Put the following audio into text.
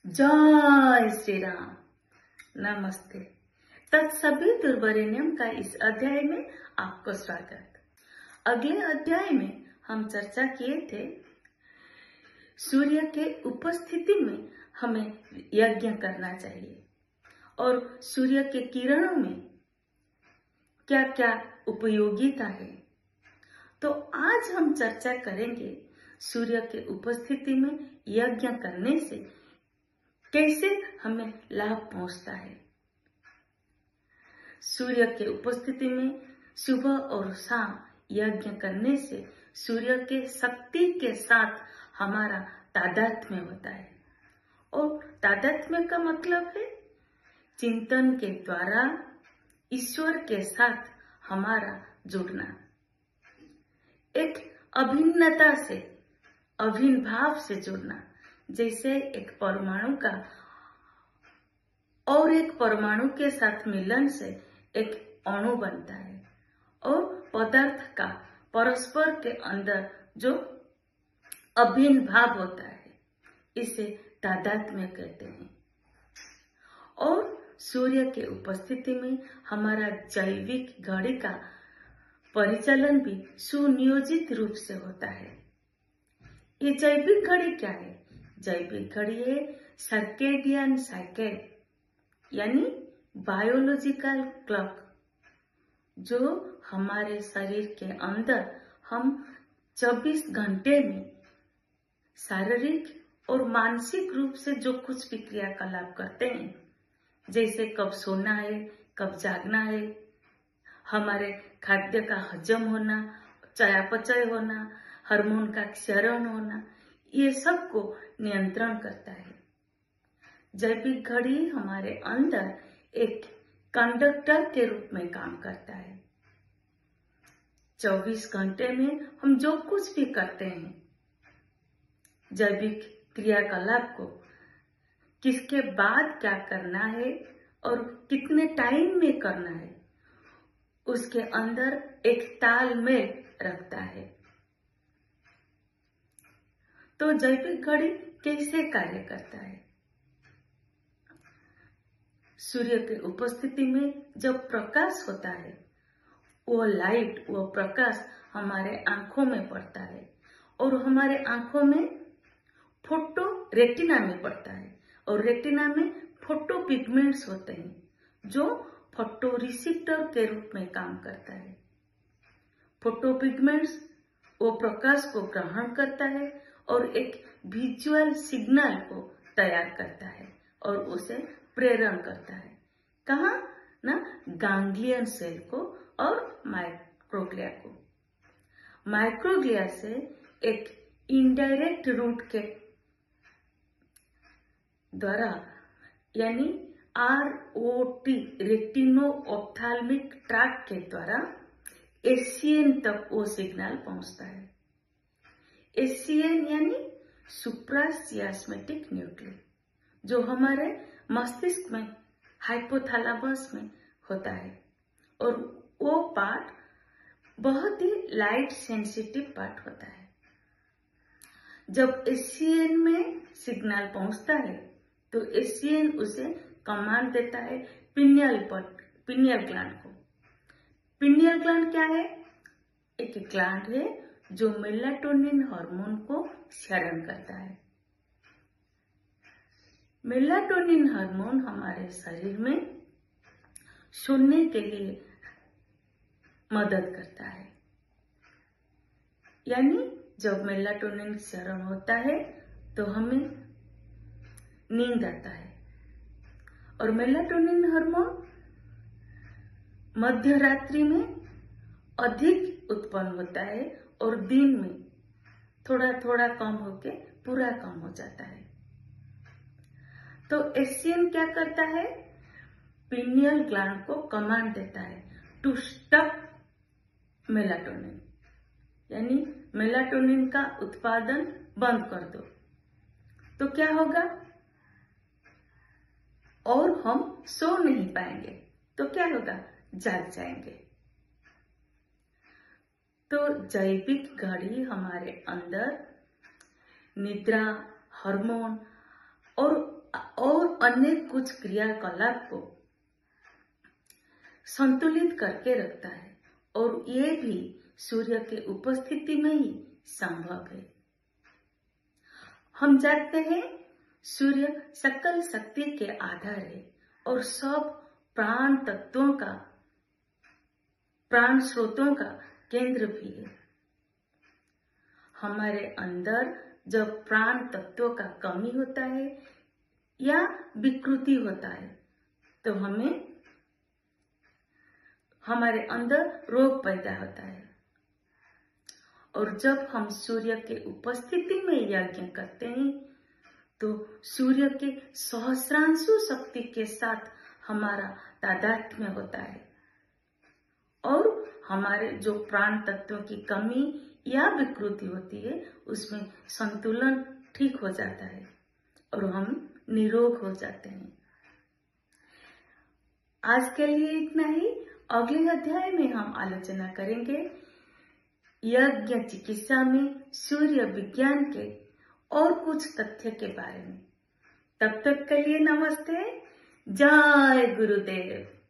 जय श्री राम। नमस्ते। तत्सभी दुर्वरेण्यम का इस अध्याय में आपको स्वागत। अगले अध्याय में हम चर्चा किए थे सूर्य के उपस्थिति में हमें यज्ञ करना चाहिए और सूर्य के किरणों में क्या क्या उपयोगिता है। तो आज हम चर्चा करेंगे सूर्य के उपस्थिति में यज्ञ करने से कैसे हमें लाभ पहुंचता है। सूर्य के उपस्थिति में सुबह और शाम यज्ञ करने से सूर्य के शक्ति के साथ हमारा तादात्म्य होता है। और तादात्म्य का मतलब है चिंतन के द्वारा ईश्वर के साथ हमारा जुड़ना, एक अभिन्नता से, अभिन्न भाव से जुड़ना। जैसे एक परमाणु का और एक परमाणु के साथ मिलन से एक अणु बनता है और पदार्थ का परस्पर के अंदर जो अभिन्न भाव होता है इसे तादात्म्य कहते हैं। और सूर्य के उपस्थिति में हमारा जैविक घड़ी का परिचालन भी सुनियोजित रूप से होता है। ये जैविक घड़ी क्या है? जैविक घड़ी है सर्केडियन साइकिल, यानी बायोलॉजिकल क्लॉक, जो हमारे शरीर के अंदर हम 24 घंटे में शारीरिक और मानसिक रूप से जो कुछ भी क्रियाकलाप करते हैं, जैसे कब सोना है, कब जागना है, हमारे खाद्य का हजम होना, चयापचय होना, हार्मोन का क्षरण होना, ये सब को नियंत्रण करता है। जैविक घड़ी हमारे अंदर एक कंडक्टर के रूप में काम करता है। 24 घंटे में हम जो कुछ भी करते हैं, जैविक क्रियाकलाप को किसके बाद क्या करना है और कितने टाइम में करना है, उसके अंदर एक तालमेल रखता है। तो जैविक घड़ी कैसे कार्य करता है? सूर्य के उपस्थिति में जब प्रकाश होता है, वो लाइट, वो प्रकाश हमारे आंखों में पड़ता है और हमारे आंखों में फोटो रेटिना में पड़ता है और रेटिना में फोटो पिगमेंट्स होते हैं जो फोटो रिसेप्टर के रूप में काम करता है। फोटो पिगमेंट्स वो प्रकाश को ग्रहण करता है और एक विजुअल सिग्नल को तैयार करता है और उसे प्रेरण करता है। कहाँ ना? गैंग्लियन सेल को और माइक्रोग्लिया को। माइक्रोग्लिया से एक इनडायरेक्ट रूट के द्वारा, यानी ROT रेटिनो ऑप्थाल्मिक ट्रैक्ट के द्वारा एशियन तक वो सिग्नल पहुंचता है। एशियन यानी सुप्राचियास्मेटिक न्यूक्लियस, जो हमारे मस्तिष्क में हाइपोथैलेमस में होता है और वो पार्ट बहुत ही लाइट सेंसिटिव पार्ट होता है। जब एशियन में सिग्नल पहुंचता है तो एशियन उसे कमांड देता है पिनियल ग्लैंड को। पिनियल ग्लैंड क्या है? एक ग्लैंड है जो मेलाटोनिन हार्मोन को क्षरण करता है। मेलाटोनिन हार्मोन हमारे शरीर में सोने के लिए मदद करता है। यानी जब मेलाटोनिन क्षरण होता है तो हमें नींद आता है और मेलाटोनिन हार्मोन मध्य रात्रि में अधिक उत्पन्न होता है और दिन में थोड़ा थोड़ा कम होके पूरा कम हो जाता है। तो एशियन क्या करता है? पिनियल ग्लैंड को कमांड देता है टू स्टॉप मेलाटोनिन, यानी मेलाटोनिन का उत्पादन बंद कर दो। तो क्या होगा? और हम सो नहीं पाएंगे। तो क्या होगा? जाग जाएंगे। तो जैविक घड़ी हमारे अंदर निद्रा, हार्मोन और और अन्य कुछ क्रियाकलाप को संतुलित करके रखता है, और ये भी सूर्य के उपस्थिति में ही संभव है। हम जानते हैं सूर्य सकल शक्ति के आधार है और सब प्राण तत्वों का, प्राण स्रोतों का केंद्र भी है। हमारे अंदर जब प्राण तत्वों का कमी होता है या विकृति होता है तो हमारे अंदर रोग पैदा होता है। और जब हम सूर्य के उपस्थिति में यज्ञ करते हैं तो सूर्य के सहस्रांशु शक्ति के साथ हमारा तादात्म्य होता है और हमारे जो प्राण तत्वों की कमी या विकृति होती है उसमें संतुलन ठीक हो जाता है और हम निरोग हो जाते हैं। आज के लिए इतना ही। अगले अध्याय में हम आलोचना करेंगे यज्ञ चिकित्सा में सूर्य विज्ञान के और कुछ तथ्य के बारे में। तब तक के लिए नमस्ते। जय गुरुदेव।